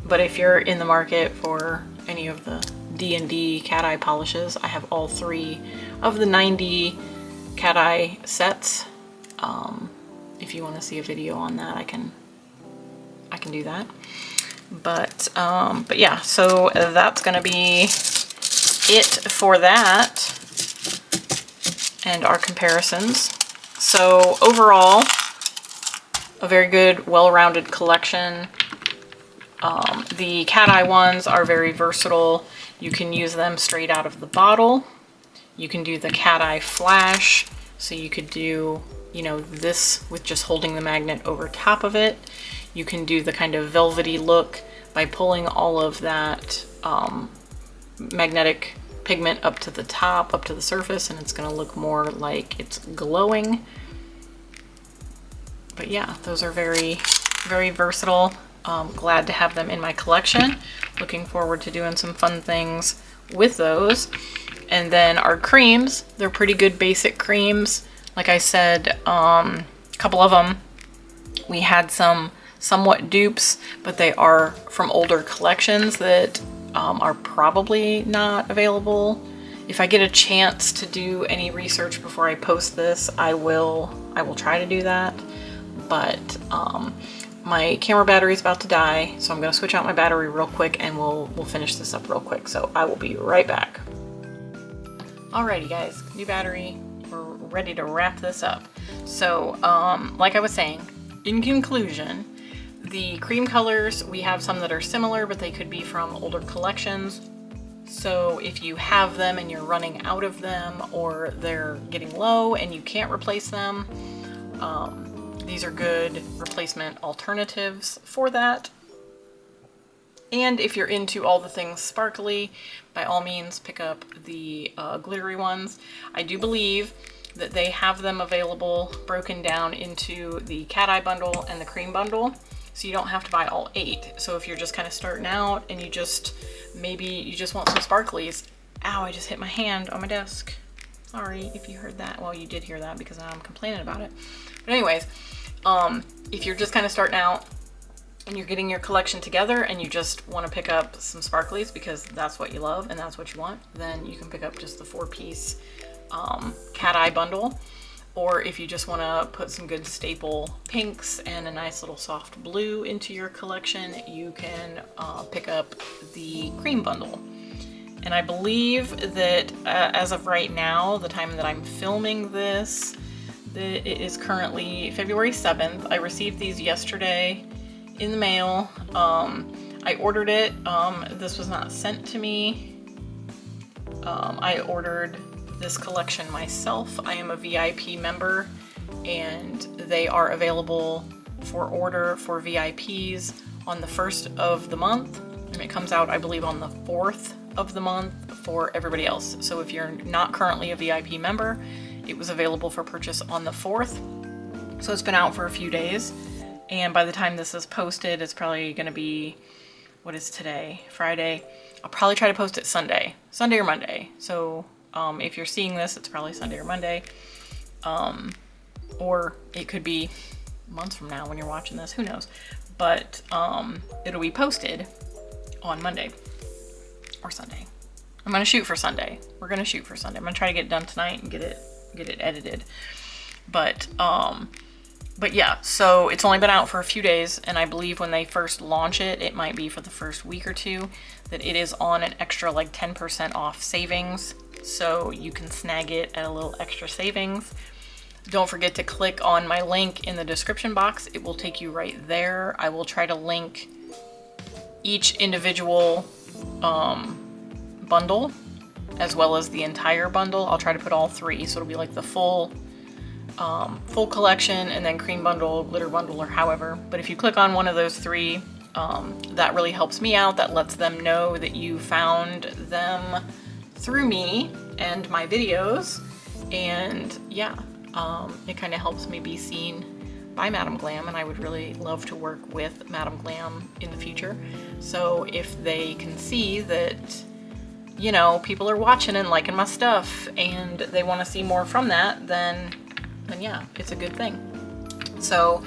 But if you're in the market for any of the D&D cat eye polishes, I have all 3 of the 90 cat eye sets. If you want to see a video on that, I can do that. But yeah, so that's gonna be it for that and our comparisons. So overall, a very good, well-rounded collection. The cat eye ones are very versatile. You can use them straight out of the bottle. You can do the cat eye flash, so you could do, you know, this with just holding the magnet over top of it. You can do the kind of velvety look by pulling all of that magnetic pigment up to the top, up to the surface, and it's going to look more like it's glowing. But yeah, those are very, very versatile. Glad to have them in my collection. Looking forward to doing some fun things with those. And then our creams, they're pretty good basic creams. Like I said, a couple of them, we had some somewhat dupes, but they are from older collections that are probably not available. If I get a chance to do any research before I post this, I will try to do that. But my camera battery is about to die, so I'm gonna switch out my battery real quick and we'll finish this up real quick. So I will be right back. Alrighty guys, new battery, we're ready to wrap this up. So like I was saying, in conclusion, the cream colors, we have some that are similar, but they could be from older collections. So if you have them and you're running out of them, or they're getting low and you can't replace them, these are good replacement alternatives for that. And if you're into all the things sparkly, by all means pick up the glittery ones. I do believe that they have them available broken down into the Cateye Bundle and the Creme Bundle, so you don't have to buy all 8. So if you're just kind of starting out and you just, maybe you just want some sparklies. Ow, I just hit my hand on my desk. Sorry if you heard that. Well, you did hear that because I'm complaining about it. But anyways, if you're just kind of starting out and you're getting your collection together and you just want to pick up some sparklies because that's what you love and that's what you want, then you can pick up just the 4-piece Cateye Bundle. Or if you just want to put some good staple pinks and a nice little soft blue into your collection, you can pick up the Creme Bundle. And I believe that as of right now, the time that I'm filming this, it is currently February 7th. I received these yesterday in the mail. I ordered it. This was not sent to me. I ordered this collection myself. I am a VIP member and they are available for order for VIPs on the 1st of the month, and it comes out I believe on the 4th of the month for everybody else. So if you're not currently a VIP member, it was available for purchase on the 4th. So it's been out for a few days, and by the time this is posted, it's probably gonna be, what is today? Friday. I'll probably try to post it Sunday or Monday. So if you're seeing this, it's probably Sunday or Monday. Or it could be months from now when you're watching this, who knows? But it'll be posted on Monday or Sunday. I'm gonna shoot for Sunday. We're gonna shoot for Sunday. I'm gonna try to get it done tonight and get it edited. But yeah, so it's only been out for a few days, and I believe when they first launch it, it might be for the first week or two, that it is on an extra like 10% off savings. So you can snag it at a little extra savings. Don't forget to click on my link in the description box. It will take you right there. I will try to link each individual bundle as well as the entire bundle. I'll try to put all 3, so it'll be like the full collection, and then Creme Bundle, Glitter Bundle, or however. But if you click on one of those 3, that really helps me out. That lets them know that you found them through me and my videos. And yeah, it kind of helps me be seen by Madam Glam, and I would really love to work with Madam Glam in the future. So if they can see that, you know, people are watching and liking my stuff and they want to see more from that, then yeah, it's a good thing. So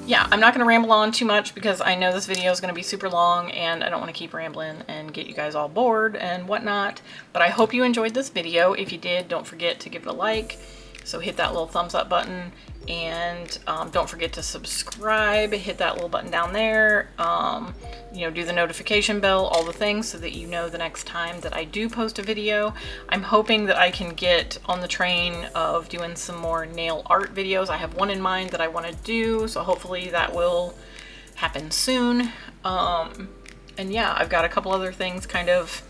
yeah, I'm not going to ramble on too much because I know this video is going to be super long and I don't want to keep rambling and get you guys all bored and whatnot. But I hope you enjoyed this video. If you did, don't forget to give it a like. So hit that little thumbs up button, and don't forget to subscribe, hit that little button down there, you know, do the notification bell, all the things, so that you know the next time that I do post a video. I'm hoping that I can get on the train of doing some more nail art videos. I have one in mind that I want to do, so hopefully that will happen soon. And yeah, I've got a couple other things kind of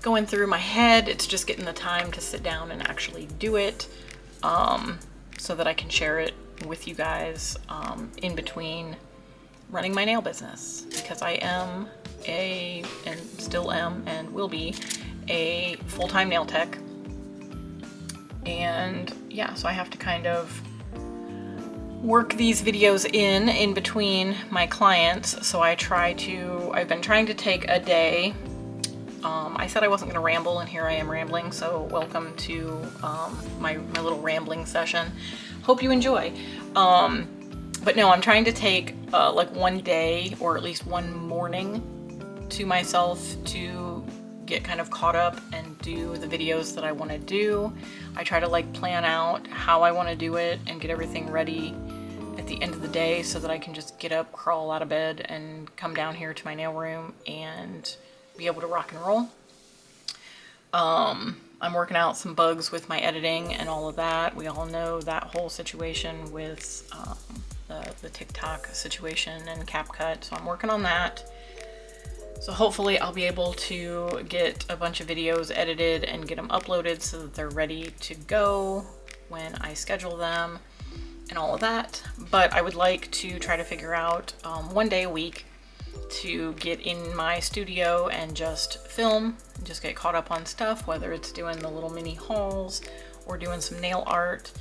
going through my head. It's just getting the time to sit down and actually do it, so that I can share it with you guys in between running my nail business, because I am and still am and will be a full-time nail tech. And yeah, so I have to kind of work these videos in between my clients. So I've been trying to take a day. I said I wasn't going to ramble, and here I am rambling, so welcome to my little rambling session. Hope you enjoy. But no, I'm trying to take like one day, or at least one morning, to myself to get kind of caught up and do the videos that I want to do. I try to like plan out how I want to do it and get everything ready at the end of the day so that I can just get up, crawl out of bed, and come down here to my nail room and be able to rock and roll. I'm working out some bugs with my editing and all of that. We all know that whole situation with the TikTok situation and CapCut, so I'm working on that. So hopefully I'll be able to get a bunch of videos edited and get them uploaded so that they're ready to go when I schedule them and all of that. But I would like to try to figure out one day a week to get in my studio and just film, and just get caught up on stuff, whether it's doing the little mini hauls or doing some nail art.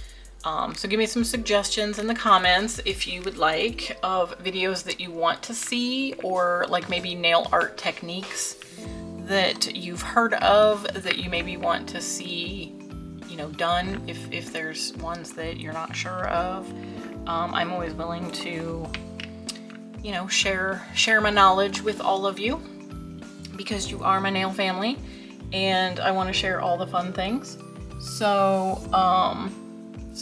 So give me some suggestions in the comments if you would like, of videos that you want to see, or like maybe nail art techniques that you've heard of that you maybe want to see, you know, done, if there's ones that you're not sure of. I'm always willing to, you know, share my knowledge with all of you, because you are my nail family and I want to share all the fun things. So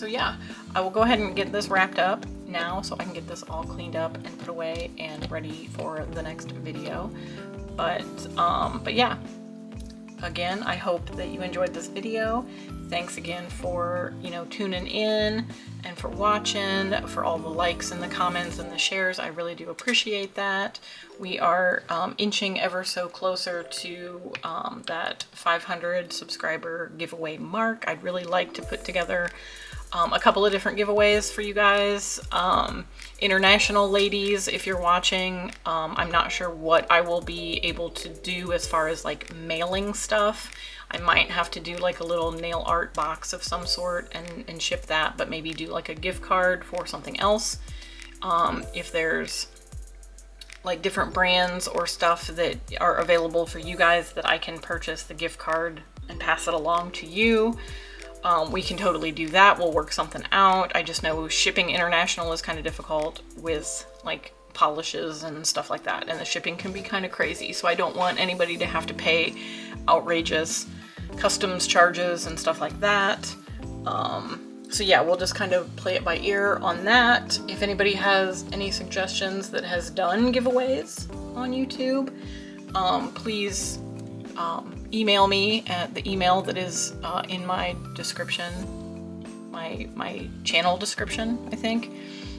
yeah, I will go ahead and get this wrapped up now so I can get this all cleaned up and put away and ready for the next video. But yeah, again, I hope that you enjoyed this video. Thanks again for, you know, tuning in and for watching, for all the likes and the comments and the shares. I really do appreciate that. We are inching ever so closer to that 500 subscriber giveaway mark. I'd really like to put together a couple of different giveaways for you guys. International ladies, if you're watching, I'm not sure what I will be able to do as far as like mailing stuff. I might have to do like a little nail art box of some sort and ship that, but maybe do like a gift card for something else. If there's like different brands or stuff that are available for you guys that I can purchase the gift card and pass it along to you, we can totally do that. We'll work something out. I just know shipping international is kind of difficult with like polishes and stuff like that, and the shipping can be kind of crazy, so I don't want anybody to have to pay outrageous customs charges and stuff like that. So yeah, we'll just kind of play it by ear on that. If anybody has any suggestions that has done giveaways on YouTube, please email me at the email that is in my description, my channel description. I think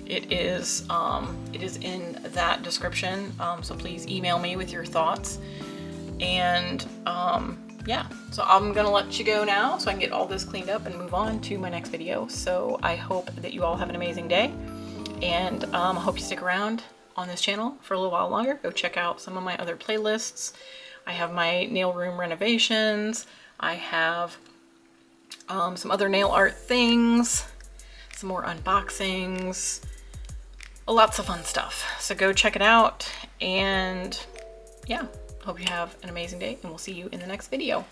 it is in that description, so please email me with your thoughts. And yeah, so I'm gonna let you go now so I can get all this cleaned up and move on to my next video. So I hope that you all have an amazing day, and I hope you stick around on this channel for a little while longer, go check out some of my other playlists. I have my nail room renovations. I have some other nail art things, some more unboxings, lots of fun stuff. So go check it out, and yeah, hope you have an amazing day, and we'll see you in the next video.